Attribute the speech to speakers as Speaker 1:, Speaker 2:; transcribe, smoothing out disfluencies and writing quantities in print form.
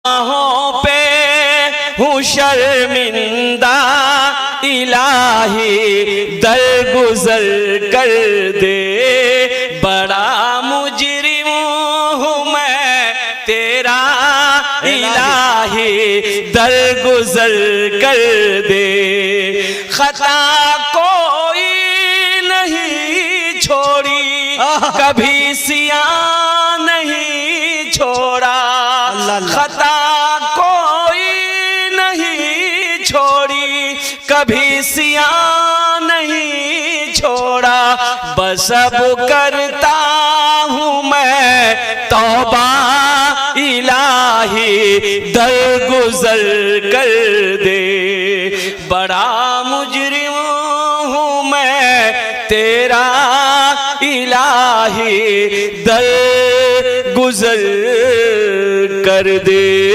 Speaker 1: गुनाहों पे हूँ शर्मिंदा, इलाही दरगुजर कर दे। बड़ा मुजरिम हूँ मैं तेरा, इलाही दरगुजर कर दे। खता कोई नहीं छोड़ी, कभी सियां नहीं छोड़ा। खता कोई नहीं छोड़ी, कभी सियां नहीं छोड़ा। बस अब करता हूँ मैं तौबा, इलाही दरगुजर कर दे। बड़ा मुजरिम हूँ मैं तेरा, इलाही दरगुजर कर दे।